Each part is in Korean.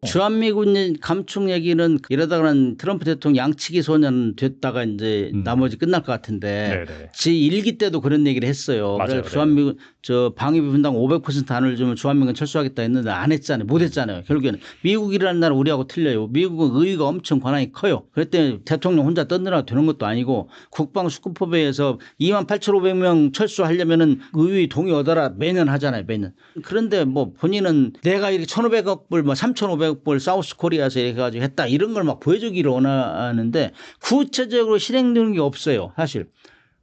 주한미군 감축 얘기는 이러다가는 트럼프 대통령 양치기 소년 됐다가 이제 나머지 끝날 것 같은데 지 일기 때도 그런 얘기를 했어요. 맞아요. 주한미군 저 방위비 분담 500% 안을 주면 주한미군 철수하겠다 했는데 안 했잖아요. 못 했잖아요. 결국에는 미국이라는 나라 우리하고 틀려요. 미국은 의의가 엄청 권한이 커요. 그랬더니 대통령 혼자 떠느라고 되는 것도 아니고 국방수급법에서 28,500명 철수하려면은 의회 동의 얻어라 매년 하잖아요. 매년. 그런데 뭐 본인은 내가 이렇게 1,500억 불, 뭐 3,500억 불 사우스 코리아에서 이렇게 가지고 했다 이런 걸 막 보여주기를 원하는데 구체적으로 실행되는 게 없어요. 사실.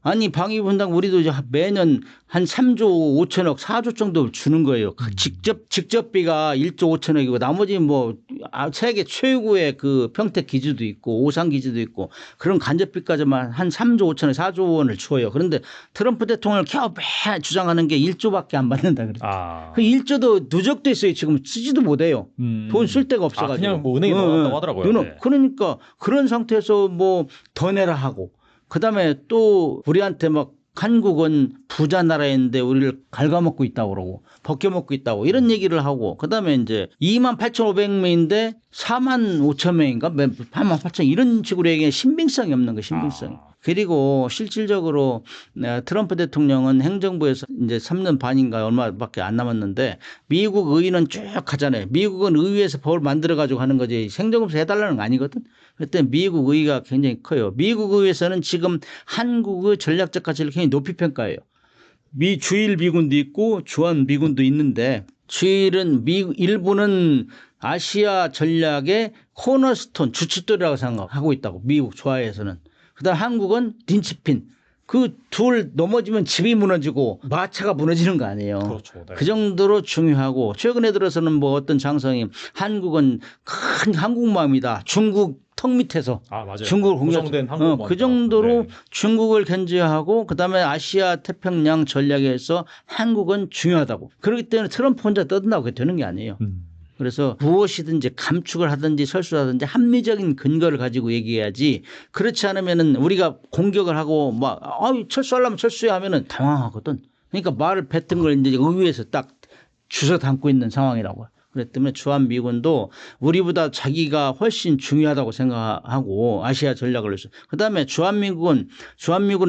아니 방위 분담 우리도 이제 매년 한 3조 5천억 4조 정도 주는 거예요. 직접비가 1조 5천억이고 나머지 뭐 세계 최고의 그 평택 기지도 있고 오산 기지도 있고 그런 간접비까지만 한 3조 5천억 4조 원을 줘요. 그런데 트럼프 대통령을 겨우 매 주장하는 게 1조밖에 안 받는다 그랬죠. 그 1조도 누적돼 있어요. 지금 쓰지도 못해요. 돈 쓸 데가 없어가지고. 그냥 뭐 은행에 넣어놨다고 하더라고요. 네. 그러니까 그런 상태에서 뭐 더 내라 하고. 그다음에 또 우리한테 막 한국은 부자 나라인데 우리를 갉아먹고 있다고 그러고 벗겨먹고 있다고 이런 얘기를 하고 그다음에 이제 28,500명인데 45,000명인가 48,000 이런 식으로 얘기해 신빙성이 없는 거 신빙성이. 그리고 실질적으로 트럼프 대통령은 행정부에서 이제 3년 반인가 얼마밖에 안 남았는데 미국 의회는 쭉 하잖아요. 미국은 의회에서 법을 만들어 가지고 하는 거지 행정부에서 해달라는 거 아니거든. 그때 미국 의회가 굉장히 커요. 미국 의회에서는 지금 한국의 전략적 가치를 굉장히 높이 평가해요. 주일 미군도 있고 주한 미군도 있는데 주일은 일부는 아시아 전략의 코너스톤 주춧돌이라고 생각하고 있다고 미국 조하에서는. 그다음 한국은 린치핀. 그 둘 넘어지면 집이 무너지고 마차가 무너지는 거 아니에요. 그렇죠. 네. 그 정도로 중요하고 최근에 들어서는 뭐 어떤 장성이 한국은 큰 한국마음이다. 중국 턱 밑에서 중국을 공격된 그 정도로 네. 중국을 견제하고 그다음에 아시아 태평양 전략에서 한국은 중요하다고. 그렇기 때문에 트럼프 혼자 떠든다고 그게 되는 게 아니에요. 그래서 무엇이든지 감축을 하든지 설수하든지 합리적인 근거를 가지고 얘기해야지 그렇지 않으면은 우리가 공격을 하고 막 철수하려면 철수해 하면은 당황하거든. 그러니까 말을 뱉은 걸 이제 의회에서 딱 주워 담고 있는 상황이라고. 그렇기 때문에 주한미군도 우리보다 자기가 훨씬 중요하다고 생각하고 아시아 전략을 해서 그다음에 주한미군은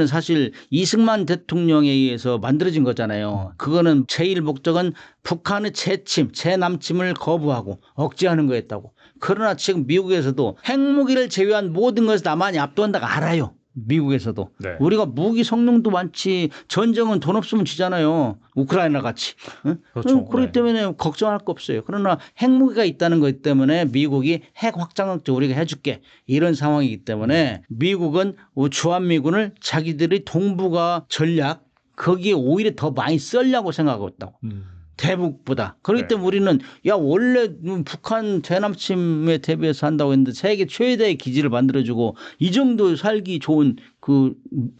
사실 이승만 대통령에 의해서 만들어진 거잖아요. 그거는 제일 목적은 북한의 재남침을 거부하고 억제하는 거였다고. 그러나 지금 미국에서도 핵무기를 제외한 모든 것을 남한이 압도한다고 알아요. 미국에서도. 네. 우리가 무기 성능도 많지 전쟁은 돈 없으면 지잖아요. 우크라이나 같이. 응? 그렇죠. 그렇기 때문에 걱정할 거 없어요. 그러나 핵무기가 있다는 것 때문에 미국이 핵 확장을 우리가 해줄게. 이런 상황이기 때문에 미국은 주한미군을 자기들의 동북아 전략 거기에 오히려 더 많이 쓰려고 생각하고 있다고. 대북보다. 그렇기 때문에 우리는 원래 북한 재남침에 대비해서 한다고 했는데 세계 최대의 기지를 만들어주고 이 정도 살기 좋은 그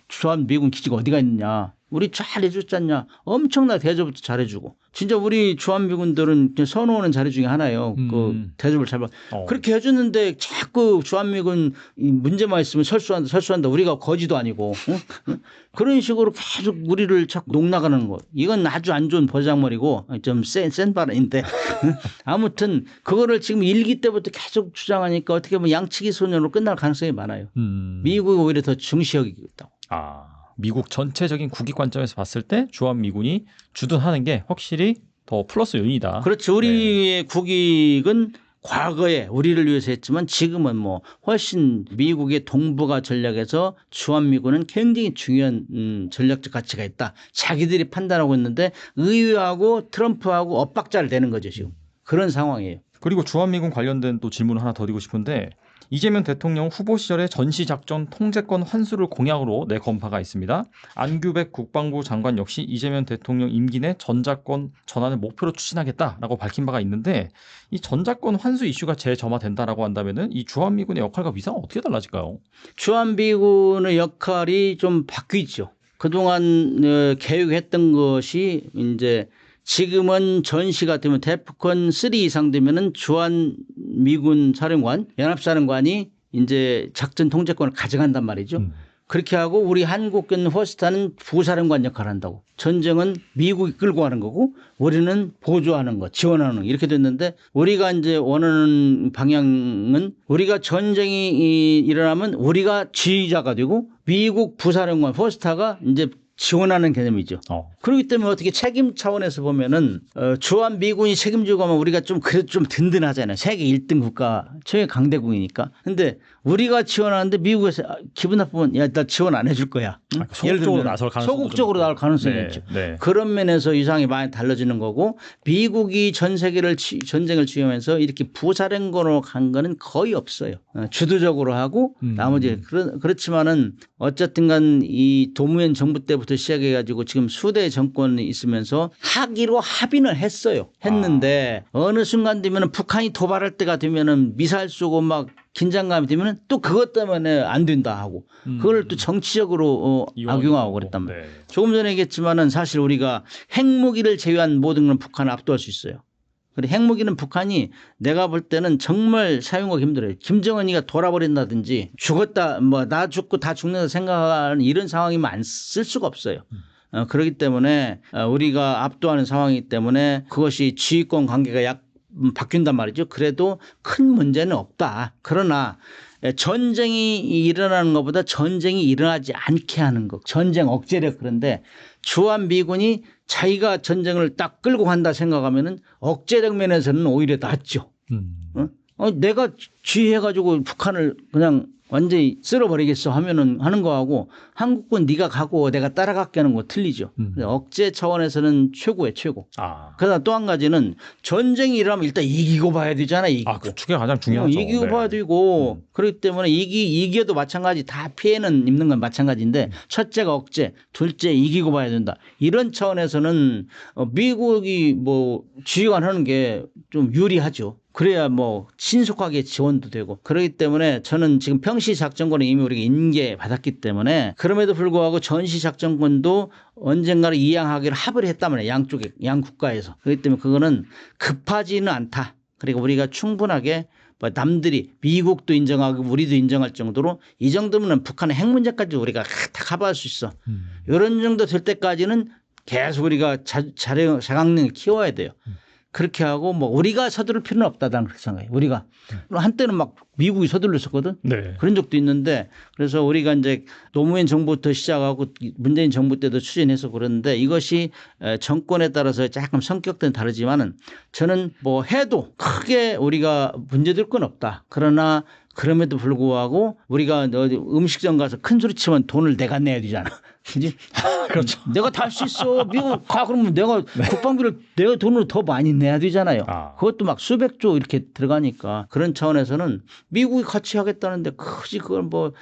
주한미군 기지가 어디가 있느냐. 우리 잘 해줬지 않냐. 엄청나게 대접부터 잘해주고. 진짜 우리 주한미군들은 선호하는 자리 중에 하나예요. 그 대접을 잘 받. 그렇게 해줬는데 자꾸 주한미군 문제만 있으면 설수한다. 우리가 거지도 아니고. 응? 그런 식으로 계속 우리를 자꾸 농락하는 것. 이건 아주 안 좋은 버장머리고 좀 센 발언인데. 아무튼 그거를 지금 일기 때부터 계속 주장하니까 어떻게 보면 양치기 소년으로 끝날 가능성이 많아요. 미국이 오히려 더 중시하겠다고. 미국 전체적인 국익 관점에서 봤을 때 주한미군이 주둔하는 게 확실히 더 플러스 요인이다. 그렇죠. 우리의 국익은 과거에 우리를 위해서 했지만 지금은 뭐 훨씬 미국의 동북아 전략에서 주한미군은 굉장히 중요한 전략적 가치가 있다. 자기들이 판단하고 있는데 의회하고 트럼프하고 엇박자를 대는 거죠 지금. 그런 상황이에요. 그리고 주한미군 관련된 또 질문을 하나 더 드리고 싶은데 이재명 대통령 후보 시절에 전시작전 통제권 환수를 공약으로 낸 바가 있습니다. 안규백 국방부 장관 역시 이재명 대통령 임기 내 전자권 전환을 목표로 추진하겠다라고 밝힌 바가 있는데 이 전자권 환수 이슈가 재점화된다라고 한다면은 이 주한미군의 역할과 위상은 어떻게 달라질까요? 주한미군의 역할이 좀 바뀌죠. 그동안 계획했던 것이 이제 지금은 전시가 되면 데프콘 3 이상 되면은 주한미군 사령관, 연합사령관이 이제 작전 통제권을 가져간단 말이죠. 그렇게 하고 우리 한국군 포스타는 부사령관 역할을 한다고. 전쟁은 미국이 끌고 가는 거고 우리는 보조하는 거, 지원하는 거 이렇게 됐는데 우리가 이제 원하는 방향은 우리가 전쟁이 일어나면 우리가 지휘자가 되고 미국 부사령관 포스타가 이제 지원하는 개념이죠. 그렇기 때문에 어떻게 책임 차원에서 보면은 주한 미군이 책임지고 가면 우리가 좀 그래도 좀 든든하잖아요. 세계 1등 국가 최대 강대국이니까. 근데 우리가 지원하는데 미국에서 기분 나쁘면 야, 나 지원 안 해줄 거야. 응? 소극적으로 나설 가능성이 소극적으로 나올 가능성이 있죠. 네. 그런 면에서 이상이 많이 달라지는 거고 미국이 전 세계를 전쟁을 지휘하면서 이렇게 부사령관으로 간 거는 거의 없어요. 주도적으로 하고 나머지 그렇지만은 어쨌든 간 이 노무현 정부 때부터 시작해 가지고 지금 수대 정권이 있으면서 하기로 합의는 했는데 어느 순간 되면은 북한이 도발할 때가 되면은 미사일 쏘고 막 긴장감이 되면은 또 그것 때문에 안 된다 하고 그걸 또 정치적으로 악용하고 그랬단 말이에요. 네. 조금 전에 얘기했지만은 사실 우리가 핵무기를 제외한 모든 건 북한을 압도할 수 있어요. 그리고 핵무기는 북한이 내가 볼 때는 정말 사용하기 힘들어요. 김정은이가 돌아버린다든지 죽었다 뭐 나 죽고 다 죽는다 생각하는 이런 상황이면 안 쓸 수가 없어요. 그렇기 때문에 우리가 압도하는 상황이기 때문에 그것이 지휘권 관계가 바뀐단 말이죠. 그래도 큰 문제는 없다. 그러나 전쟁이 일어나는 것보다 전쟁이 일어나지 않게 하는 것. 전쟁 억제력 그런데 주한 미군이 자기가 전쟁을 딱 끌고 간다 생각하면은 억제력 면에서는 오히려 낫죠. 내가 지휘해가지고 북한을 그냥 완전히 쓸어버리겠어 하면은 하는 거하고 한국군 네가 가고 내가 따라갈게 하는 거 틀리죠. 억제 차원에서는 최고예요, 최고. 그러다 또 한 가지는 전쟁이 일어나면 일단 이기고 봐야 되잖아, 이기고. 그게 가장 중요하죠. 이기고 봐야 되고 그렇기 때문에 이겨도 마찬가지 다 피해는 입는 건 마찬가지인데 첫째가 억제, 둘째 이기고 봐야 된다. 이런 차원에서는 미국이 뭐 지휘관 하는 게 좀 유리하죠. 그래야 뭐 신속하게 지원도 되고 그렇기 때문에 저는 지금 평시작전권을 이미 우리가 인계받았기 때문에 그럼에도 불구하고 전시작전권도 언젠가는 이양하기로 합의를 했단 말이에요. 양쪽에 양 국가에서. 그렇기 때문에 그거는 급하지는 않다. 그리고 우리가 충분하게 남들이 미국도 인정하고 우리도 인정할 정도로 이 정도면 북한의 핵 문제까지 우리가 다 커버할 수 있어. 이런 정도 될 때까지는 계속 우리가 자강력을 키워야 돼요. 그렇게 하고 뭐 우리가 서두를 필요는 없다. 나는 그렇게 생각해요. 우리가 한때는 막 미국이 서둘렀었거든. 네. 그런 적도 있는데 그래서 우리가 이제 노무현 정부부터 시작하고 문재인 정부 때도 추진해서 그러는데 이것이 정권에 따라서 약간 성격들은 다르지만은 저는 뭐 해도 크게 우리가 문제될 건 없다. 그러나 그럼에도 불구하고 우리가 음식점 가서 큰 소리 치면 돈을 내가 내야 되잖아. 그지? 그렇죠. 내가 다 할 수 있어. 미국 가 그러면 내가 국방비를 내가 돈으로 더 많이 내야 되잖아요. 그것도 막 수백조 이렇게 들어가니까 그런 차원에서는 미국이 같이 하겠다는데 굳이 그걸 뭐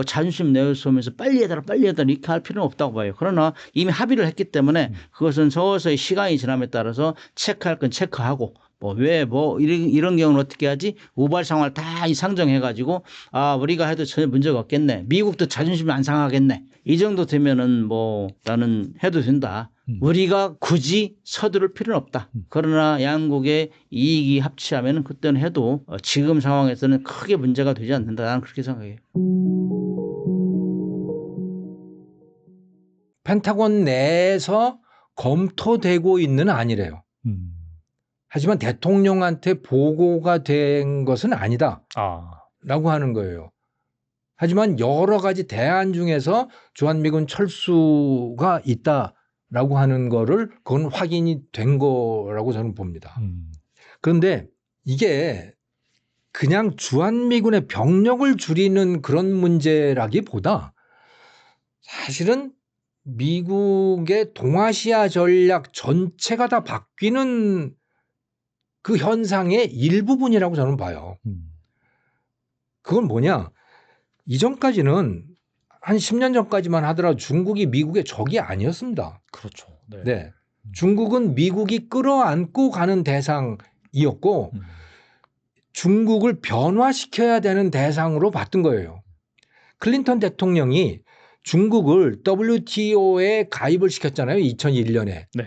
자존심 내세우면서 빨리 해달라 이렇게 할 필요는 없다고 봐요. 그러나 이미 합의를 했기 때문에 그것은 서서히 시간이 지남에 따라서 체크할 건 체크하고 이런 경우는 어떻게 하지? 우발 상황을 다 상정해 가지고 우리가 해도 전혀 문제가 없겠네. 미국도 자존심이 안 상하겠네. 이 정도 되면은 뭐 나는 해도 된다. 우리가 굳이 서두를 필요는 없다. 그러나 양국의 이익이 합치하면 그때는 해도 지금 상황에서는 크게 문제가 되지 않는다. 나는 그렇게 생각해요. 펜타곤 내에서 검토되고 있는 아니래요. 하지만 대통령한테 보고가 된 것은 아니다. 라고 하는 거예요. 하지만 여러 가지 대안 중에서 주한미군 철수가 있다라고 하는 거를 그건 확인이 된 거라고 저는 봅니다. 그런데 이게 그냥 주한미군의 병력을 줄이는 그런 문제라기보다 사실은 미국의 동아시아 전략 전체가 다 바뀌는 그 현상의 일부분이라고 저는 봐요. 그건 뭐냐? 이전까지는 한 10년 전까지만 하더라도 중국이 미국의 적이 아니었습니다. 그렇죠. 네. 중국은 미국이 끌어안고 가는 대상이었고 중국을 변화시켜야 되는 대상으로 봤던 거예요. 클린턴 대통령이 중국을 WTO에 가입을 시켰잖아요. 2001년에. 네.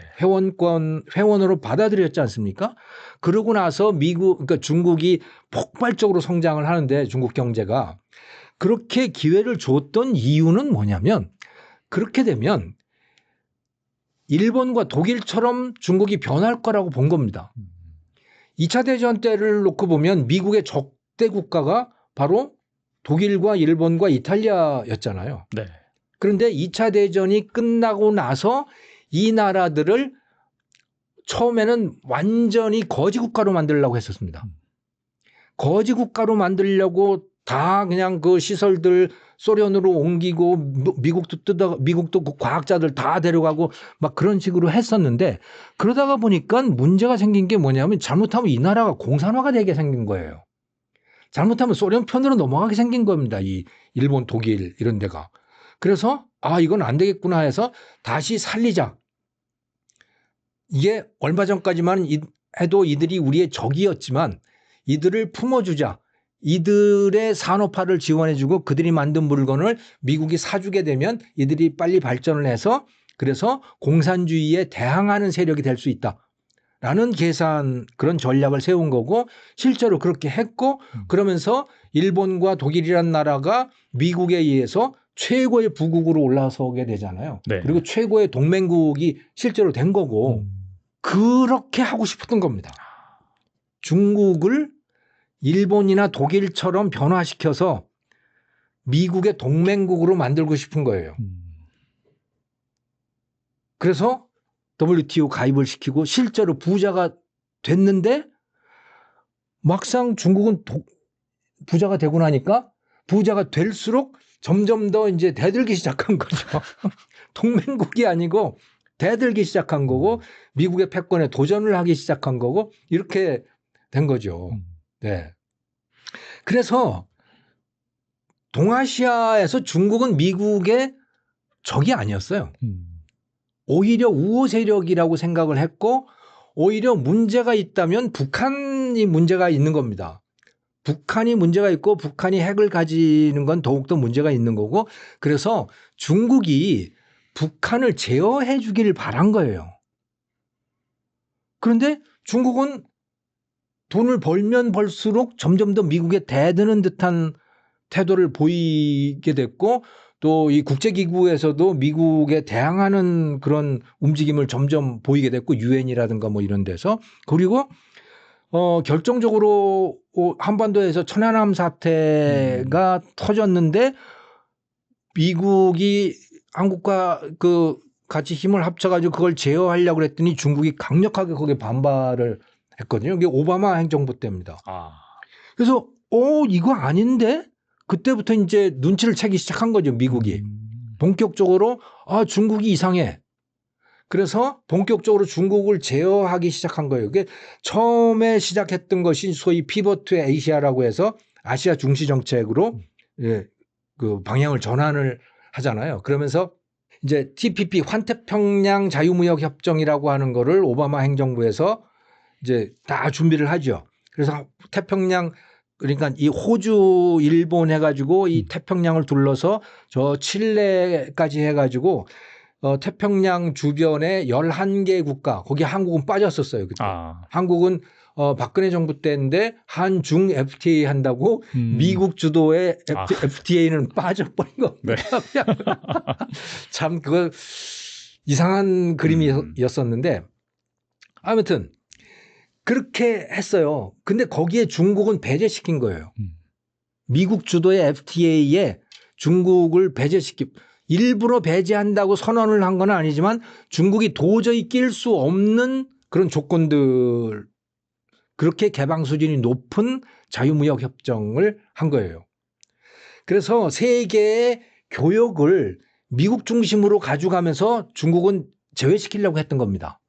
회원으로 받아들였지 않습니까? 그러고 나서 그러니까 중국이 폭발적으로 성장을 하는데 중국 경제가 그렇게 기회를 줬던 이유는 뭐냐면 그렇게 되면 일본과 독일처럼 중국이 변할 거라고 본 겁니다. 2차 대전 때를 놓고 보면 미국의 적대 국가가 바로 독일과 일본과 이탈리아였잖아요. 네. 그런데 2차 대전이 끝나고 나서 이 나라들을 처음에는 완전히 거지 국가로 만들려고 했었습니다. 거지 국가로 만들려고 다 그냥 그 시설들 소련으로 옮기고 미국도 그 과학자들 다 데려가고 막 그런 식으로 했었는데 그러다가 보니까 문제가 생긴 게 뭐냐면 잘못하면 이 나라가 공산화가 되게 생긴 거예요. 잘못하면 소련 편으로 넘어가게 생긴 겁니다. 이 일본, 독일 이런 데가. 그래서 이건 안 되겠구나 해서 다시 살리자. 이게 얼마 전까지만 해도 이들이 우리의 적이었지만 이들을 품어주자. 이들의 산업화를 지원해주고 그들이 만든 물건을 미국이 사주게 되면 이들이 빨리 발전을 해서 그래서 공산주의에 대항하는 세력이 될 수 있다라는 계산 그런 전략을 세운 거고 실제로 그렇게 했고 그러면서 일본과 독일이라는 나라가 미국에 의해서 최고의 부국으로 올라서게 되잖아요. 네. 그리고 최고의 동맹국이 실제로 된 거고 그렇게 하고 싶었던 겁니다. 중국을 일본이나 독일처럼 변화시켜서 미국의 동맹국으로 만들고 싶은 거예요. 그래서 WTO 가입을 시키고 실제로 부자가 됐는데 막상 중국은 부자가 되고 나니까 부자가 될수록 점점 더 이제 대들기 시작한 거죠. 동맹국이 아니고 대들기 시작한 거고 미국의 패권에 도전을 하기 시작한 거고 이렇게 된 거죠. 네. 그래서 동아시아에서 중국은 미국의 적이 아니었어요. 오히려 우호 세력이라고 생각을 했고 오히려 문제가 있다면 북한이 문제가 있는 겁니다. 북한이 문제가 있고 북한이 핵을 가지는 건 더욱더 문제가 있는 거고 그래서 중국이 북한을 제어해 주기를 바란 거예요. 그런데 중국은 돈을 벌면 벌수록 점점 더 미국에 대드는 듯한 태도를 보이게 됐고 또 이 국제기구에서도 미국에 대항하는 그런 움직임을 점점 보이게 됐고 유엔이라든가 뭐 이런 데서 그리고 결정적으로 한반도에서 천안함 사태가 터졌는데 미국이 한국과 같이 힘을 합쳐가지고 그걸 제어하려고 그랬더니 중국이 강력하게 거기에 반발을 했거든요. 이게 오바마 행정부 때입니다. 그래서 이거 아닌데 그때부터 이제 눈치를 채기 시작한 거죠. 미국이 본격적으로 중국이 이상해. 그래서 본격적으로 중국을 제어하기 시작한 거예요. 이게 처음에 시작했던 것이 소위 피벗 투 아시아라고 해서 아시아 중시 정책으로 그 방향을 전환을 하잖아요. 그러면서 이제 TPP 환태평양 자유무역 협정이라고 하는 거를 오바마 행정부에서 이제 다 준비를 하죠. 그래서 태평양 그러니까 이 호주, 일본 해가지고 이 태평양을 둘러서 저 칠레까지 해가지고 태평양 주변에 11개 국가 거기 한국은 빠졌었어요. 그때. 한국은 박근혜 정부 때인데 한중 FTA 한다고 미국 주도의 FTA는 빠져버린 겁니다. 네. 참 그거 이상한 그림이었었는데 아무튼 그렇게 했어요. 근데 거기에 중국은 배제시킨 거예요. 미국 주도의 FTA에 중국을 일부러 배제한다고 선언을 한 건 아니지만 중국이 도저히 낄 수 없는 그런 조건들 그렇게 개방 수준이 높은 자유무역 협정을 한 거예요. 그래서 세계의 교역을 미국 중심으로 가져가면서 중국은 제외시키려고 했던 겁니다.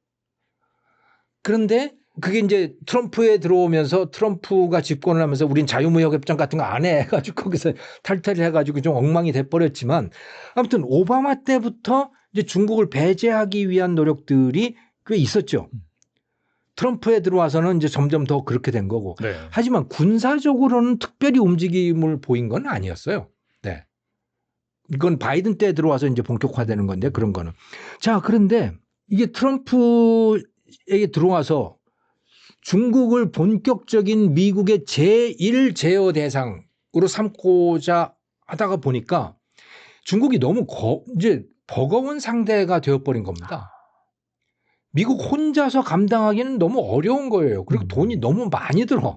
그런데 그게 이제 트럼프에 들어오면서 트럼프가 집권을 하면서 우린 자유무역 협정 같은 거 안 해 해가지고 거기서 탈퇴를 해가지고 좀 엉망이 돼버렸지만 아무튼 오바마 때부터 이제 중국을 배제하기 위한 노력들이 꽤 있었죠. 트럼프에 들어와서는 이제 점점 더 그렇게 된 거고. 네. 하지만 군사적으로는 특별히 움직임을 보인 건 아니었어요. 네. 이건 바이든 때 들어와서 이제 본격화되는 건데 그런 거는. 자, 그런데 이게 트럼프에게 들어와서 중국을 본격적인 미국의 제1 제어 대상으로 삼고자 하다가 보니까 중국이 너무 이제 버거운 상대가 되어버린 겁니다. 미국 혼자서 감당하기는 너무 어려운 거예요. 그리고 돈이 너무 많이 들어.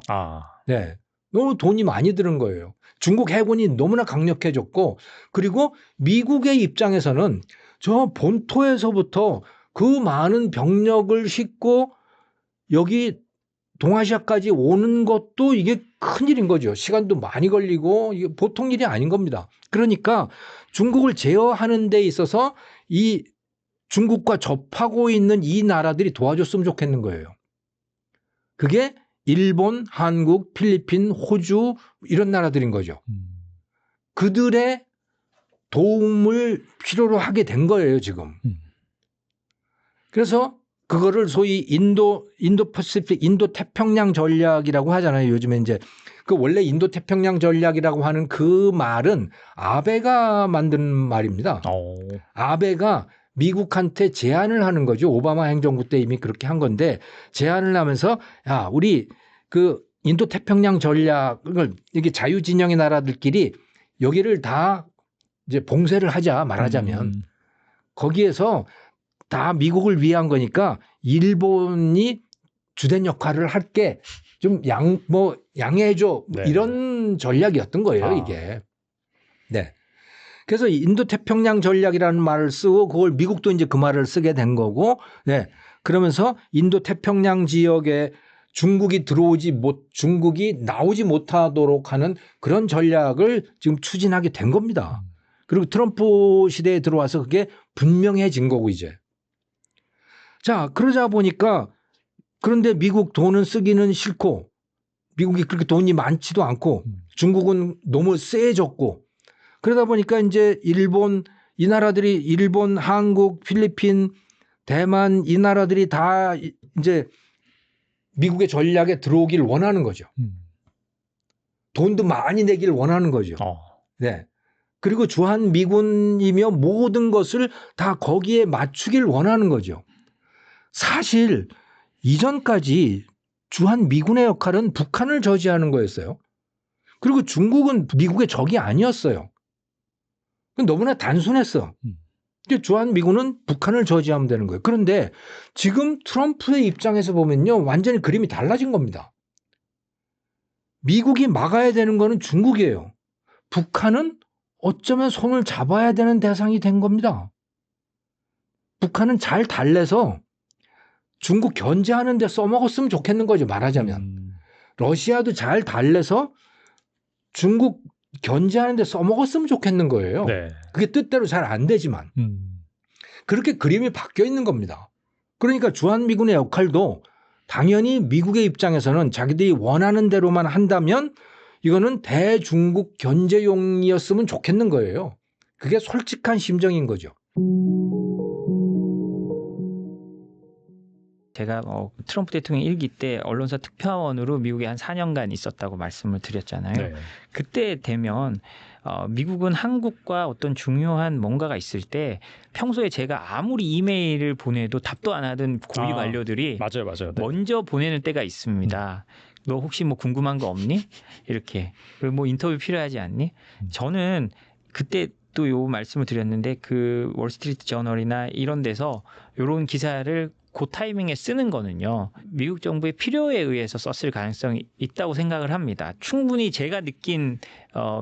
네, 너무 돈이 많이 드는 거예요. 중국 해군이 너무나 강력해졌고, 그리고 미국의 입장에서는 저 본토에서부터 그 많은 병력을 싣고 여기 동아시아까지 오는 것도 이게 큰일인 거죠. 시간도 많이 걸리고 이게 보통 일이 아닌 겁니다. 그러니까 중국을 제어하는 데 있어서 이 중국과 접하고 있는 이 나라들이 도와줬으면 좋겠는 거예요. 그게 일본, 한국, 필리핀, 호주 이런 나라들인 거죠. 그들의 도움을 필요로 하게 된 거예요, 지금. 그래서 그거를 소위 인도 패시픽, 인도 태평양 전략이라고 하잖아요. 요즘에 이제 그 원래 인도 태평양 전략이라고 하는 그 말은 아베가 만든 말입니다. 아베가 미국한테 제안을 하는 거죠. 오바마 행정부 때 이미 그렇게 한 건데 제안을 하면서 야, 우리 그 인도 태평양 전략을 이게 자유진영의 나라들끼리 여기를 다 이제 봉쇄를 하자 말하자면 거기에서 다 미국을 위한 거니까 일본이 주된 역할을 할게 좀 양해해줘 네. 이런 전략이었던 거예요 이게. 네. 그래서 인도 태평양 전략이라는 말을 쓰고 그걸 미국도 이제 그 말을 쓰게 된 거고, 네. 그러면서 인도 태평양 지역에 중국이 나오지 못하도록 하는 그런 전략을 지금 추진하게 된 겁니다. 그리고 트럼프 시대에 들어와서 그게 분명해진 거고 이제. 자, 그러자 보니까 그런데 미국 돈은 쓰기는 싫고 미국이 그렇게 돈이 많지도 않고 중국은 너무 세졌고 그러다 보니까 이제 일본, 한국, 필리핀, 대만 이 나라들이 다 이제 미국의 전략에 들어오길 원하는 거죠. 돈도 많이 내길 원하는 거죠. 네. 그리고 주한 미군이며 모든 것을 다 거기에 맞추길 원하는 거죠. 사실 이전까지 주한 미군의 역할은 북한을 저지하는 거였어요. 그리고 중국은 미국의 적이 아니었어요. 너무나 단순했어. 주한 미군은 북한을 저지하면 되는 거예요. 그런데 지금 트럼프의 입장에서 보면요. 완전히 그림이 달라진 겁니다. 미국이 막아야 되는 거는 중국이에요. 북한은 어쩌면 손을 잡아야 되는 대상이 된 겁니다. 북한은 잘 달래서 중국 견제하는 데 써먹었으면 좋겠는 거죠. 말하자면. 러시아도 잘 달래서 중국 견제하는 데 써먹었으면 좋겠는 거예요. 네. 그게 뜻대로 잘 안 되지만. 그렇게 그림이 바뀌어 있는 겁니다. 그러니까 주한미군의 역할도 당연히 미국의 입장에서는 자기들이 원하는 대로만 한다면 이거는 대중국 견제용이었으면 좋겠는 거예요. 그게 솔직한 심정인 거죠. 제가 트럼프 대통령 1기 때 언론사 특파원으로 미국에 한 4년간 있었다고 말씀을 드렸잖아요. 네. 그때 되면 미국은 한국과 어떤 중요한 뭔가가 있을 때 평소에 제가 아무리 이메일을 보내도 답도 안 하던 고위 관료들이 맞아요. 네. 먼저 보내는 때가 있습니다. 너 혹시 뭐 궁금한 거 없니? 이렇게. 그리고 뭐 인터뷰 필요하지 않니? 저는 그때 또 요 말씀을 드렸는데 그 월스트리트 저널이나 이런 데서 요런 기사를 그 타이밍에 쓰는 거는요. 미국 정부의 필요에 의해서 썼을 가능성이 있다고 생각을 합니다. 충분히 제가 느낀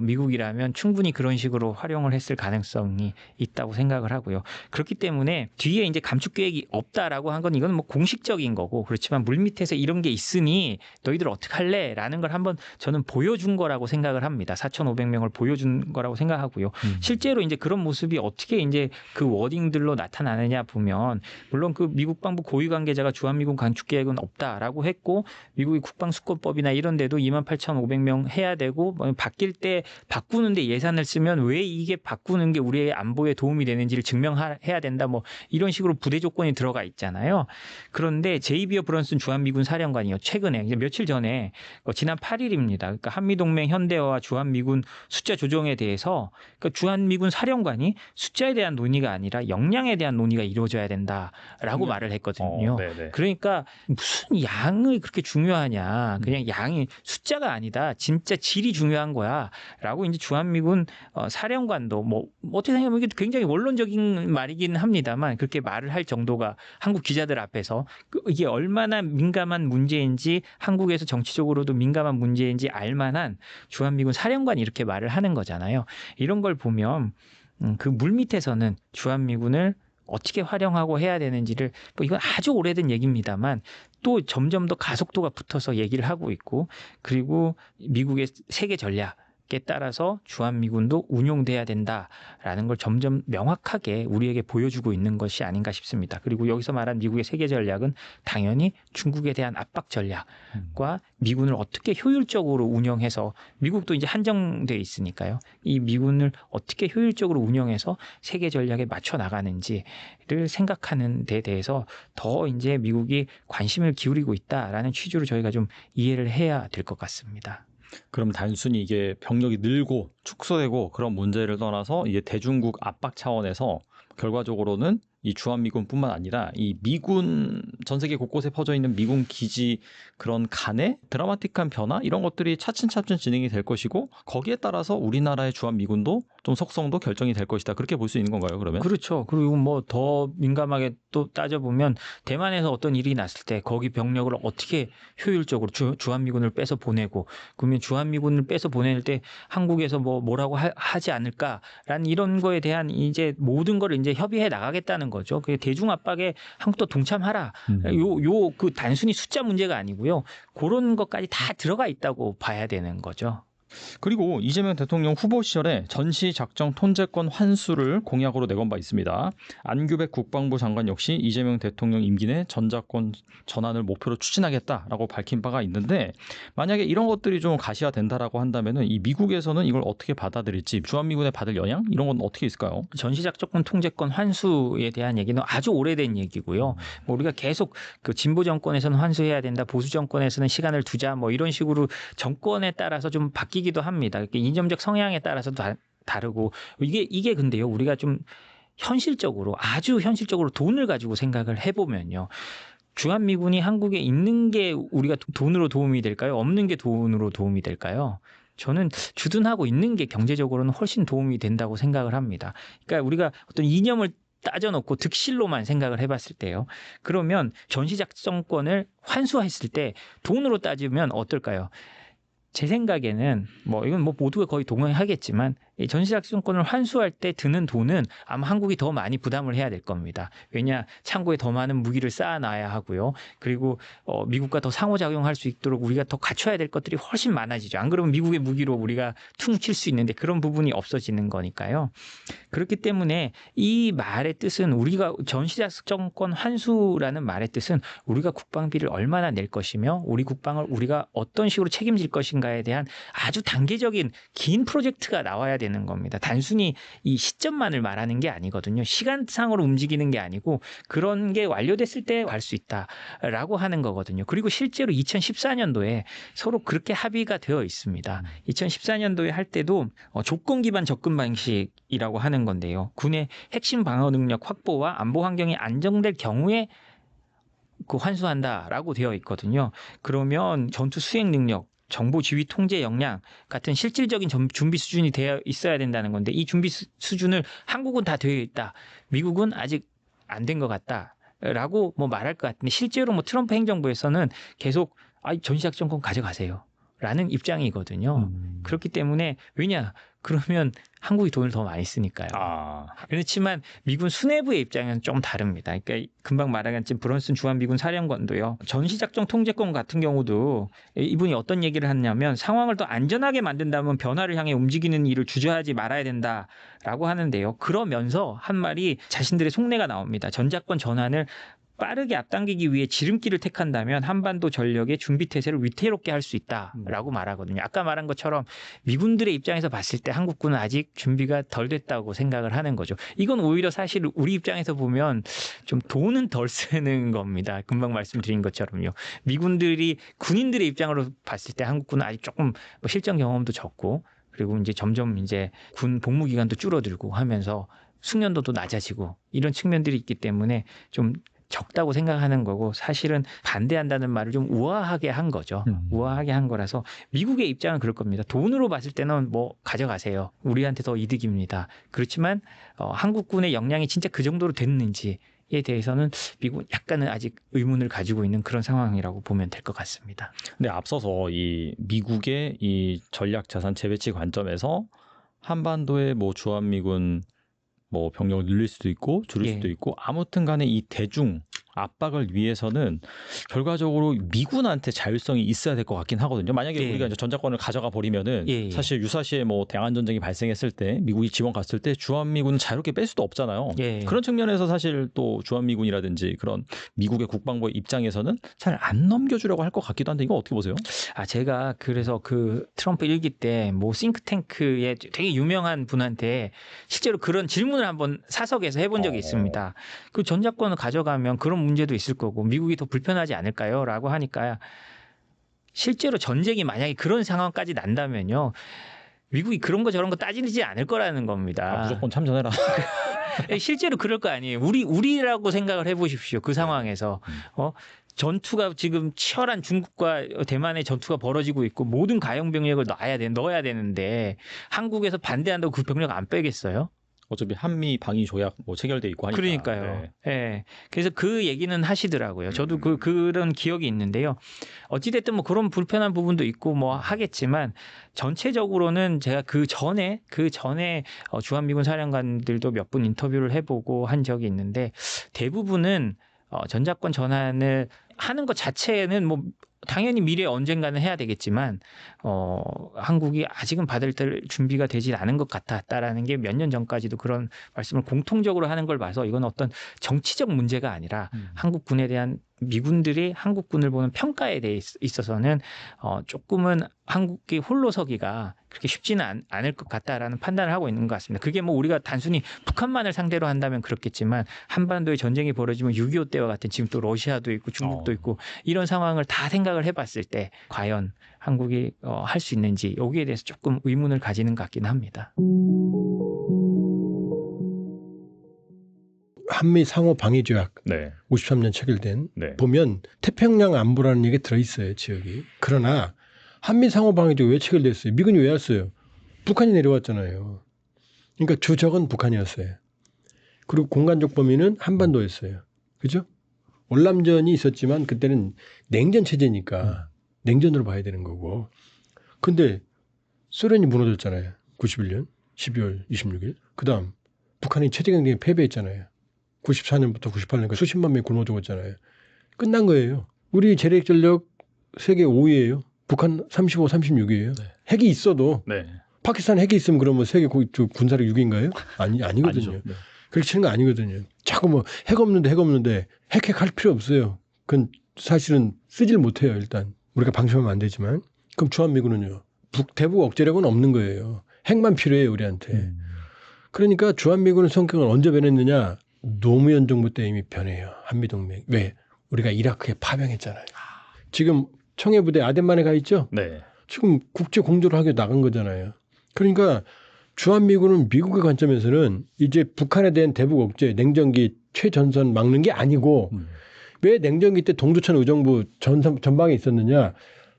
미국이라면 충분히 그런 식으로 활용을 했을 가능성이 있다고 생각을 하고요. 그렇기 때문에 뒤에 이제 감축 계획이 없다라고 한 건 이건 뭐 공식적인 거고 그렇지만 물밑에서 이런 게 있으니 너희들 어떻게 할래? 라는 걸 한번 저는 보여준 거라고 생각을 합니다. 4,500명을 보여준 거라고 생각하고요. 실제로 이제 그런 모습이 어떻게 이제 그 워딩들로 나타나느냐 보면 물론 그 미국 방부 고위 관계자가 주한미군 감축 계획은 없다라고 했고 미국의 국방수권법이나 이런 데도 28,500명 해야 되고 바뀔 때 바꾸는데 예산을 쓰면 왜 이게 바꾸는 게 우리의 안보에 도움이 되는지를 증명해야 된다 뭐 이런 식으로 부대 조건이 들어가 있잖아요. 그런데 제이비어 브런슨 주한미군 사령관이요. 최근에 이제 며칠 전에 지난 8일입니다. 그러니까 한미동맹 현대화와 주한미군 숫자 조정에 대해서 그러니까 주한미군 사령관이 숫자에 대한 논의가 아니라 역량에 대한 논의가 이루어져야 된다라고 말을 했거든요. 있거든요. 그러니까 무슨 양이 그렇게 중요하냐. 그냥 양이 숫자가 아니다. 진짜 질이 중요한 거야. 라고 이제 주한미군 사령관도 뭐 어떻게 생각하면 이게 굉장히 원론적인 말이긴 합니다만 그렇게 말을 할 정도가 한국 기자들 앞에서 이게 얼마나 민감한 문제인지 한국에서 정치적으로도 민감한 문제인지 알만한 주한미군 사령관이 이렇게 말을 하는 거잖아요. 이런 걸 보면 그 물밑에서는 주한미군을 어떻게 활용하고 해야 되는지를 뭐 이건 아주 오래된 얘기입니다만 또 점점 더 가속도가 붙어서 얘기를 하고 있고 그리고 미국의 세계 전략에 따라서 주한미군도 운용돼야 된다라는 걸 점점 명확하게 우리에게 보여주고 있는 것이 아닌가 싶습니다. 그리고 여기서 말한 미국의 세계 전략은 당연히 중국에 대한 압박 전략과 미군을 어떻게 효율적으로 운영해서 미국도 이제 한정돼 있으니까요. 이 미군을 어떻게 효율적으로 운영해서 세계 전략에 맞춰 나가는지를 생각하는 데 대해서 더 이제 미국이 관심을 기울이고 있다라는 취지로 저희가 좀 이해를 해야 될 것 같습니다. 그럼 단순히 이게 병력이 늘고 축소되고 그런 문제를 떠나서 이게 대중국 압박 차원에서 결과적으로는 이 주한미군뿐만 아니라 이 미군 전 세계 곳곳에 퍼져 있는 미군 기지 그런 간의 드라마틱한 변화 이런 것들이 차츰차츰 진행이 될 것이고 거기에 따라서 우리나라의 주한미군도 좀 속성도 결정이 될 것이다. 그렇게 볼 수 있는 건가요, 그러면? 그렇죠. 그리고 뭐 더 민감하게 또 따져보면 대만에서 어떤 일이 났을 때 거기 병력을 어떻게 효율적으로 주한미군을 빼서 보내고 그러면 주한미군을 빼서 보낼 때 한국에서 뭐라고 하지 않을까라는 이런 거에 대한 이제 모든 걸 이제 협의해 나가겠다는 거죠. 그 대중 압박에 한국도 동참하라. 그 단순히 숫자 문제가 아니고요. 그런 것까지 다 들어가 있다고 봐야 되는 거죠. 그리고 이재명 대통령 후보 시절에 전시작전 통제권 환수를 공약으로 내건 바 있습니다. 안규백 국방부 장관 역시 이재명 대통령 임기 내 전자권 전환을 목표로 추진하겠다라고 밝힌 바가 있는데 만약에 이런 것들이 좀 가시화된다라고 한다면은 이 미국에서는 이걸 어떻게 받아들일지 주한미군에 받을 영향 이런 건 어떻게 있을까요? 전시작전 통제권 환수에 대한 얘기는 아주 오래된 얘기고요. 뭐 우리가 계속 그 진보 정권에서는 환수해야 된다, 보수 정권에서는 시간을 두자 뭐 이런 식으로 정권에 따라서 좀 바뀌기도 합니다. 이념적 성향에 따라서도 다르고 이게 근데요 우리가 좀 현실적으로 아주 현실적으로 돈을 가지고 생각을 해보면요. 주한미군이 한국에 있는 게 우리가 돈으로 도움이 될까요? 없는 게 돈으로 도움이 될까요? 저는 주둔하고 있는 게 경제적으로는 훨씬 도움이 된다고 생각을 합니다. 그러니까 우리가 어떤 이념을 따져놓고 득실로만 생각을 해봤을 때요. 그러면 전시작전권을 환수했을 때 돈으로 따지면 어떨까요? 제 생각에는 뭐 이건 뭐 모두가 거의 동의하겠지만 이 전시작전권을 환수할 때 드는 돈은 아마 한국이 더 많이 부담을 해야 될 겁니다. 왜냐 창고에 더 많은 무기를 쌓아놔야 하고요. 그리고 미국과 더 상호작용할 수 있도록 우리가 더 갖춰야 될 것들이 훨씬 많아지죠. 안 그러면 미국의 무기로 우리가 퉁칠 수 있는데 그런 부분이 없어지는 거니까요. 그렇기 때문에 이 말의 뜻은 우리가 전시작전권 환수라는 말의 뜻은 우리가 국방비를 얼마나 낼 것이며 우리 국방을 우리가 어떤 식으로 책임질 것인가에 대한 아주 단계적인 긴 프로젝트가 나와야 되는 겁니다. 단순히 이 시점만을 말하는 게 아니거든요. 시간상으로 움직이는 게 아니고 그런 게 완료됐을 때 갈 수 있다라고 하는 거거든요. 그리고 실제로 2014년도에 서로 그렇게 합의가 되어 있습니다. 2014년도에 할 때도 조건 기반 접근 방식이라고 하는 건데요. 군의 핵심 방어 능력 확보와 안보 환경이 안정될 경우에 그 환수한다라고 되어 있거든요. 그러면 전투 수행 능력 정보 지휘 통제 역량 같은 실질적인 준비 수준이 되어 있어야 된다는 건데 이 준비 수준을 한국은 다 되어 있다. 미국은 아직 안 된 것 같다라고 뭐 말할 것 같은데 실제로 뭐 트럼프 행정부에서는 계속 전시작전권 가져가세요. 라는 입장이거든요. 그렇기 때문에 왜냐? 그러면 한국이 돈을 더 많이 쓰니까요. 그렇지만 미군 수뇌부의 입장은 좀 다릅니다. 그러니까 금방 말한 브런슨 주한미군 사령관도요. 전시작전 통제권 같은 경우도 이분이 어떤 얘기를 했냐면 상황을 더 안전하게 만든다면 변화를 향해 움직이는 일을 주저하지 말아야 된다라고 하는데요. 그러면서 한 말이 자신들의 속내가 나옵니다. 전자권 전환을 빠르게 앞당기기 위해 지름길을 택한다면 한반도 전력의 준비 태세를 위태롭게 할 수 있다라고 말하거든요. 아까 말한 것처럼 미군들의 입장에서 봤을 때 한국군은 아직 준비가 덜 됐다고 생각을 하는 거죠. 이건 오히려 사실 우리 입장에서 보면 좀 돈은 덜 쓰는 겁니다. 금방 말씀드린 것처럼요. 미군들이 군인들의 입장으로 봤을 때 한국군은 아직 조금 실전 경험도 적고 그리고 이제 점점 이제 군 복무 기간도 줄어들고 하면서 숙련도도 낮아지고 이런 측면들이 있기 때문에 좀 적다고 생각하는 거고 사실은 반대한다는 말을 좀 우아하게 한 거죠. 우아하게 한 거라서 미국의 입장은 그럴 겁니다. 돈으로 봤을 때는 뭐 가져가세요. 우리한테 더 이득입니다. 그렇지만 한국군의 역량이 진짜 그 정도로 됐는지에 대해서는 미국은 약간은 아직 의문을 가지고 있는 그런 상황이라고 보면 될 것 같습니다. 근데 앞서서 이 미국의 이 전략 자산 재배치 관점에서 한반도의 뭐 주한미군 뭐 병력을 늘릴 수도 있고 줄일 수도 있고 아무튼 간에 이 대중 압박을 위해서는 결과적으로 미군한테 자율성이 있어야 될 것 같긴 하거든요. 만약에 우리가 이제 전자권을 가져가 버리면은 사실 유사시에 뭐 대한 전쟁이 발생했을 때 미국이 지원 갔을 때 주한미군은 자유롭게 뺄 수도 없잖아요. 그런 측면에서 사실 또 주한미군이라든지 그런 미국의 국방부의 입장에서는 잘 안 넘겨주려고 할 것 같기도 한데 이거 어떻게 보세요? 제가 그래서 그 트럼프 일기 때 뭐 싱크탱크의 되게 유명한 분한테 실제로 그런 질문을 한번 사석에서 해본 적이 있습니다. 그 전자권을 가져가면 그런 문제도 있을 거고 미국이 더 불편하지 않을까요? 라고 하니까 실제로 전쟁이 만약에 그런 상황까지 난다면요. 미국이 그런 거 저런 거 따지지 않을 거라는 겁니다. 무조건 참전해라. 실제로 그럴 거 아니에요. 우리라고 생각을 해보십시오. 그 상황에서 전투가 지금 치열한 중국과 대만의 전투가 벌어지고 있고 모든 가용 병력을 넣어야 되는데 한국에서 반대한다고 그 병력 안 빼겠어요? 어차피 한미 방위 조약 뭐 체결돼 있고 하니까. 그러니까요. 네. 그래서 그 얘기는 하시더라고요. 저도 그런 기억이 있는데요. 어찌됐든 뭐 그런 불편한 부분도 있고 뭐 하겠지만 전체적으로는 제가 그 전에 주한미군 사령관들도 몇 분 인터뷰를 해보고 한 적이 있는데 대부분은 전자권 전환을 하는 것 자체는 뭐 당연히 미래에 언젠가는 해야 되겠지만 한국이 아직은 받을 준비가 되지 않은 것 같았다라는 게 몇 년 전까지도 그런 말씀을 공통적으로 하는 걸 봐서 이건 어떤 정치적 문제가 아니라 한국군에 대한 미군들이 한국군을 보는 평가에 대해 있어서는 조금은 한국이 홀로 서기가 그렇게 쉽지는 않을 것 같다라는 판단을 하고 있는 것 같습니다. 그게 뭐 우리가 단순히 북한만을 상대로 한다면 그렇겠지만 한반도에 전쟁이 벌어지면 6.25 때와 같은 지금 또 러시아도 있고 중국도 있고 이런 상황을 다 생각을 해봤을 때 과연 한국이 할 수 있는지 여기에 대해서 조금 의문을 가지는 것 같긴 합니다. 한미 상호 방위 조약 53년 체결된 보면 태평양 안보라는 얘기 들어있어요. 지역이. 그러나 한미 상호 방위 조약 왜 체결됐어요? 미군이 왜 왔어요? 북한이 내려왔잖아요. 그러니까 주적은 북한이었어요. 그리고 공간적 범위는 한반도였어요. 그죠? 월남전이 있었지만 그때는 냉전 체제니까 냉전으로 봐야 되는 거고. 근데 소련이 무너졌잖아요. 91년 12월 26일. 그다음 북한이 체제경쟁에 패배했잖아요. 94년부터 98년까지 수십만 명이 굶어 죽었잖아요. 끝난 거예요. 우리 재래식 전력 세계 5위예요. 북한 35, 36위예요. 핵이 있어도 파키스탄 핵이 있으면 그러면 세계 군사력 6위인가요? 아니거든요. 그렇게 치는 거 아니거든요. 자꾸 뭐 핵 없는데 핵할 필요 없어요. 그건 사실은 쓰질 못해요. 일단 우리가 방심하면 안 되지만. 그럼 주한미군은요. 대북 억제력은 없는 거예요. 핵만 필요해요. 우리한테. 그러니까 주한미군의 성격을 언제 변했느냐. 노무현 정부 때 이미 변해요. 한미동맹. 왜? 우리가 이라크에 파병했잖아요. 지금 청해부대 아덴만에 가 있죠? 지금 국제 공조를 하게 나간 거잖아요. 그러니까 주한미군은 미국의 관점에서는 이제 북한에 대한 대북 억제, 냉전기 최전선 막는 게 아니고 왜 냉전기 때 동두천 의정부 전방에 있었느냐.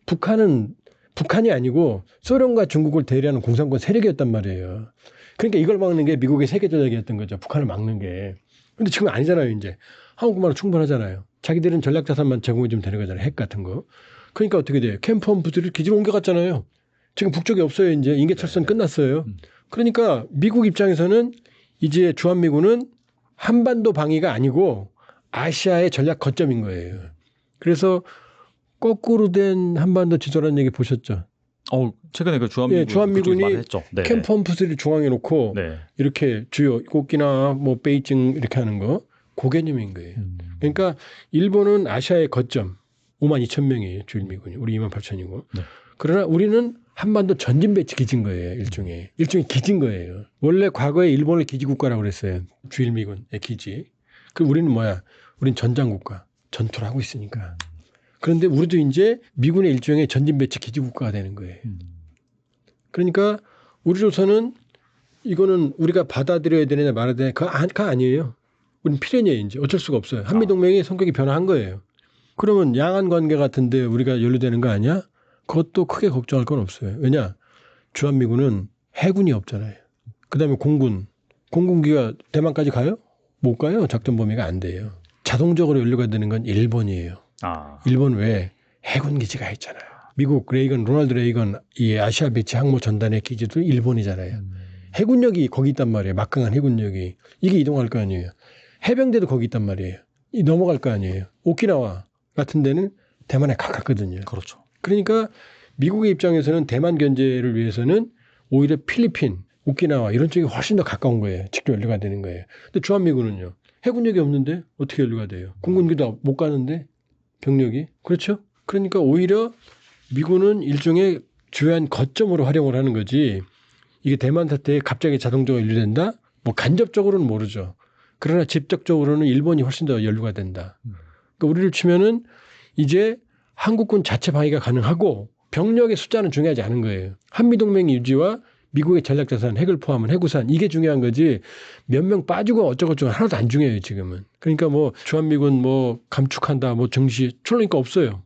북한이 아니고 소련과 중국을 대리하는 공산권 세력이었단 말이에요. 그러니까 이걸 막는 게 미국의 세계 전략이었던 거죠. 북한을 막는 게. 근데 지금 아니잖아요. 이제 한국만으로 충분하잖아요. 자기들은 전략 자산만 제공해 주면 되는 거잖아요. 핵 같은 거. 그러니까 어떻게 돼요? 캠프홈부들이 기지로 옮겨갔잖아요. 지금 북쪽에 없어요. 이제 인계철선 끝났어요. 그러니까 미국 입장에서는 이제 주한미군은 한반도 방위가 아니고 아시아의 전략 거점인 거예요. 그래서 거꾸로 된 한반도 지도라는 얘기 보셨죠? 최근에 그 주한미군이 캠프홈프들을 중앙에 놓고 이렇게 주요 오키나와 뭐 베이징 이렇게 하는 거 그 개념인 거예요. 그러니까 일본은 아시아의 거점 52,000명이에요. 주일미군이. 우리 28,000이고. 그러나 우리는 한반도 전진 배치 기지인 거예요. 일종의 기지인 거예요. 원래 과거에 일본을 기지국가라고 그랬어요. 주일미군의 기지. 그 우리는 뭐야? 우린 전장국가. 전투를 하고 있으니까. 그런데 우리도 이제 미군의 일종의 전진 배치 기지국가가 되는 거예요. 그러니까 우리로서는 이거는 우리가 받아들여야 되느냐 말아야 되느냐 그거 아니에요. 우리는 필연이에요. 이제 어쩔 수가 없어요. 한미동맹이 성격이 변화한 거예요. 그러면 양안 관계 같은데 우리가 연루되는 거 아니야? 그것도 크게 걱정할 건 없어요. 왜냐? 주한미군은 해군이 없잖아요. 그다음에 공군기가 대만까지 가요? 못 가요. 작전 범위가 안 돼요. 자동적으로 연루가 되는 건 일본이에요. 일본 외에 해군 기지가 있잖아요. 미국 로널드 레이건 이 아시아 배치 항모 전단의 기지도 일본이잖아요. 해군력이 거기 있단 말이에요. 막강한 해군력이. 이게 이동할 거 아니에요. 해병대도 거기 있단 말이에요. 넘어갈 거 아니에요. 오키나와 같은 데는 대만에 가깝거든요. 그렇죠. 그러니까 미국의 입장에서는 대만 견제를 위해서는 오히려 필리핀, 오키나와 이런 쪽이 훨씬 더 가까운 거예요. 직접 연루가 되는 거예요. 근데 주한미군은요. 해군력이 없는데 어떻게 연루가 돼요? 공군기도 못 가는데 병력이. 그렇죠? 그러니까 오히려 미군은 일종의 주요한 거점으로 활용을 하는 거지. 이게 대만 사태에 갑자기 자동적으로 연루된다? 뭐 간접적으로는 모르죠. 그러나 직접적으로는 일본이 훨씬 더 연루가 된다. 그러니까 우리를 치면은 이제 한국군 자체 방위가 가능하고 병력의 숫자는 중요하지 않은 거예요. 한미동맹 유지와 미국의 전략자산, 핵을 포함한 해구산 이게 중요한 거지 몇 명 빠지고 어쩌고저쩌고 하나도 안 중요해요 지금은. 그러니까 뭐 주한미군 뭐 감축한다 뭐 증시 그러니까 없어요.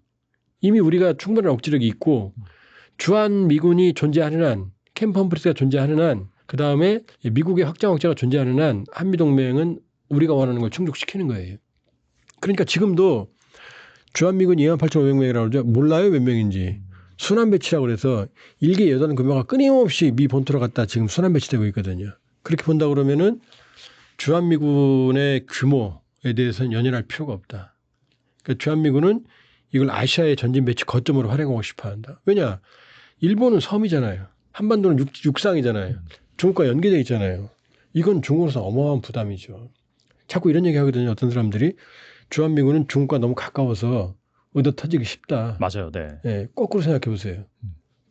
이미 우리가 충분한 억지력이 있고 주한미군이 존재하는 한 캠프 험프리스가 존재하는 한 그다음에 미국의 확장 억제가 존재하는 한 한미동맹은 우리가 원하는 걸 충족시키는 거예요. 그러니까 지금도 주한미군 28,500명이라고 그러죠. 몰라요 몇 명인지. 순환 배치라고 그래서 1기 여단 규모가 끊임없이 미 본토로 갔다 지금 순환 배치되고 있거든요. 그렇게 본다 그러면은 주한미군의 규모에 대해서는 연연할 필요가 없다. 그러니까 주한미군은 이걸 아시아의 전진 배치 거점으로 활용하고 싶어 한다. 왜냐? 일본은 섬이잖아요. 한반도는 육상이잖아요. 중국과 연계되어 있잖아요. 이건 중국으로서 어마어마한 부담이죠. 자꾸 이런 얘기 하거든요. 어떤 사람들이 주한미군은 중국과 너무 가까워서 얻어 터지기 쉽다. 맞아요. 네. 네, 거꾸로 생각해 보세요.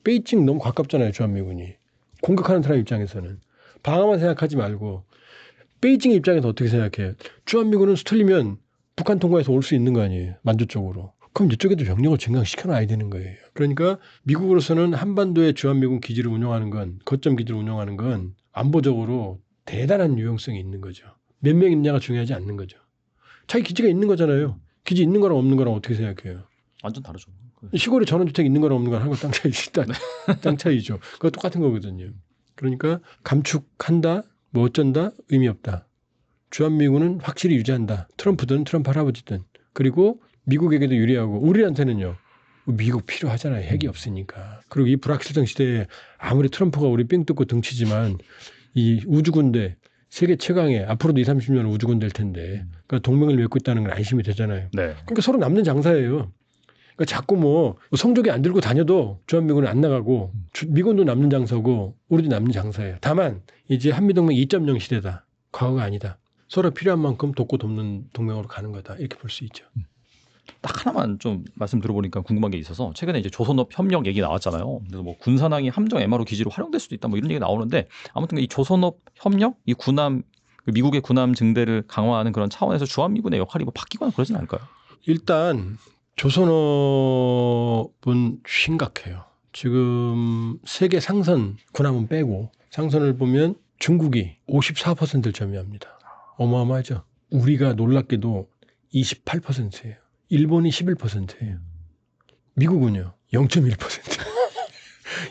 베이징 너무 가깝잖아요. 주한미군이. 공격하는 사람 입장에서는. 방어만 생각하지 말고 베이징 입장에서 어떻게 생각해요? 주한미군은 수틀리면 북한 통과해서 올 수 있는 거 아니에요. 만주적으로. 그럼 이쪽에도 병력을 증강시켜놔야 되는 거예요. 그러니까 미국으로서는 한반도의 주한미군 기지를 운영하는 건 거점 기지를 운영하는 건 안보적으로 대단한 유용성이 있는 거죠. 몇 명 있냐가 중요하지 않는 거죠. 자기 기지가 있는 거잖아요. 기지 있는 거랑 없는 거랑 어떻게 생각해요? 완전 다르죠. 시골에 전원주택 있는 거랑 없는 거랑 하고 땅 차이죠. 땅 차이죠. 그거 똑같은 거거든요. 그러니까 감축한다, 뭐 어쩐다 의미 없다. 주한미군은 확실히 유지한다. 트럼프든 트럼프 할아버지든. 그리고 미국에게도 유리하고 우리한테는요. 미국 필요하잖아요. 핵이 없으니까. 그리고 이 불확실성 시대에 아무리 트럼프가 우리 삥 뜯고 등치지만 이 우주군대 세계 최강의 앞으로도 20, 30년은 우주군 될 텐데 그러니까 동맹을 맺고 있다는 건 안심이 되잖아요. 네. 그러니까 서로 남는 장사예요. 그러니까 자꾸 뭐 성조기 안 들고 다녀도 주한미군은 안 나가고 미군도 남는 장사고 우리도 남는 장사예요. 다만 이제 한미동맹 2.0 시대다. 과거가 아니다. 서로 필요한 만큼 돕고 돕는 동맹으로 가는 거다. 이렇게 볼 수 있죠. 딱 하나만 좀 말씀 들어보니까 궁금한 게 있어서 최근에 이제 조선업 협력 얘기 나왔잖아요. 그래서 뭐 군산항이 함정 MRO 기지로 활용될 수도 있다 뭐 이런 얘기 나오는데 아무튼 이 조선업 협력, 이 군함 미국의 군함 증대를 강화하는 그런 차원에서 주한미군의 역할이 뭐 바뀌거나 그러진 않을까요? 일단 조선업은 심각해요. 지금 세계 상선 군함은 빼고 상선을 보면 중국이 54%를 점유합니다. 어마어마하죠. 우리가 놀랍게도 28%예요. 일본이 11%예요. 미국은요 0.1%.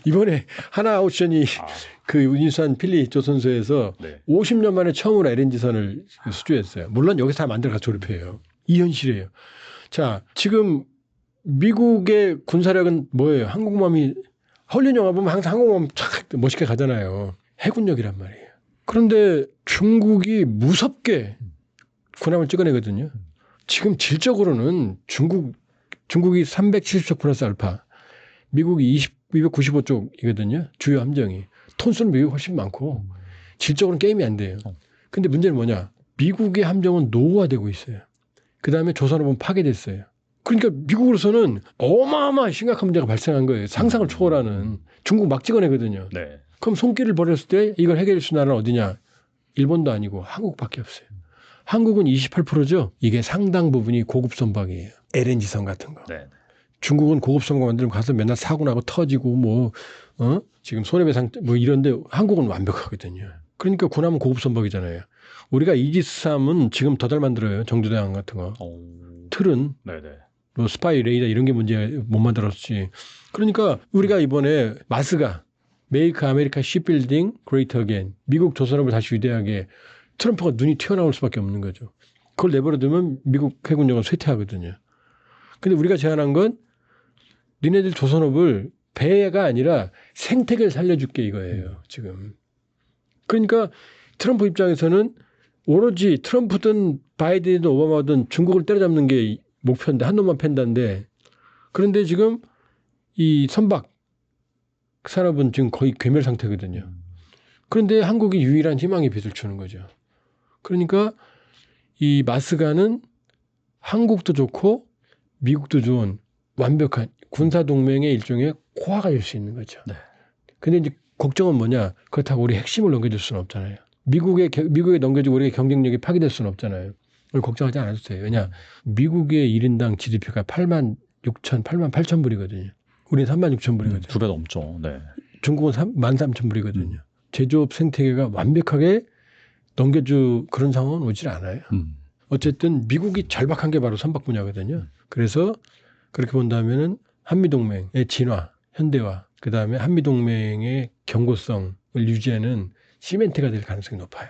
이번에 하나오션이 그 인수한 필리 조선소에서 네. 50년 만에 처음으로 LNG선을 수주했어요. 물론 여기서 다 만들어서 조립해요. 이 현실이에요. 자, 지금 미국의 군사력은 뭐예요? 항공모함이 헐리우드 영화 보면 항상 항공모함 촥 멋있게 가잖아요. 해군력이란 말이에요. 그런데 중국이 무섭게 군함을 찍어내거든요. 지금 질적으로는 중국이 370쪽 플러스 알파, 미국이 295쪽이거든요. 주요 함정이. 톤수는 미국이 훨씬 많고 질적으로는 게임이 안 돼요. 근데 문제는 뭐냐? 미국의 함정은 노후화되고 있어요. 그다음에 조선업은 파괴됐어요. 그러니까 미국으로서는 어마어마한 심각한 문제가 발생한 거예요. 상상을 초월하는. 중국 막 찍어내거든요. 네. 그럼 손길을 버렸을 때 이걸 해결할 수 있는 나라는 어디냐? 일본도 아니고 한국밖에 없어요. 한국은 28%죠. 이게 상당 부분이 고급 선박이에요. LNG선 같은 거. 네. 중국은 고급 선박 만들면 가서 맨날 사고 나고 터지고 뭐 지금 손해배상 뭐 이런데 한국은 완벽하거든요. 그러니까 군함은 고급 선박이잖아요. 우리가 이지스-3은 지금 더 잘 만들어요. 정조대왕 같은 거. 틀은 뭐 스파이 레이더 이런 게 문제 못 만들었지. 그러니까 우리가 이번에 마스가 메이크 아메리카 쉽빌딩 그레이터 어게인 미국 조선업을 다시 위대하게 트럼프가 눈이 튀어나올 수밖에 없는 거죠. 그걸 내버려두면 미국 해군력은 쇠퇴하거든요. 근데 우리가 제안한 건 니네들 조선업을 배가 아니라 생태계를 살려줄게 이거예요. 지금. 그러니까 트럼프 입장에서는 오로지 트럼프든 바이든이든 오바마든 중국을 때려잡는 게 목표인데 한 놈만 팬다인데 그런데 지금 이 선박 산업은 지금 거의 괴멸 상태거든요. 그런데 한국이 유일한 희망의 빛을 주는 거죠. 그러니까 이 마스가는 한국도 좋고 미국도 좋은 완벽한 군사동맹의 일종의 코어가 될 수 있는 거죠. 근데 이제 걱정은 뭐냐. 그렇다고 우리 핵심을 넘겨줄 수는 없잖아요. 미국에 넘겨주고 우리의 경쟁력이 파괴될 수는 없잖아요. 그걸 걱정하지 않아도 돼요. 왜냐. 미국의 1인당 GDP가 8만 8천 불이거든요. 우리는 3만 6천 불이거든요. 2배 넘죠. 네. 중국은 1만 3천 불이거든요. 제조업 생태계가 완벽하게 넘겨줄 그런 상황은 오질 않아요. 어쨌든 미국이 절박한 게 바로 선박 분야거든요. 그래서 그렇게 본다면은 한미동맹의 진화, 현대화, 그 다음에 한미동맹의 견고성을 유지하는 시멘트가 될 가능성이 높아요.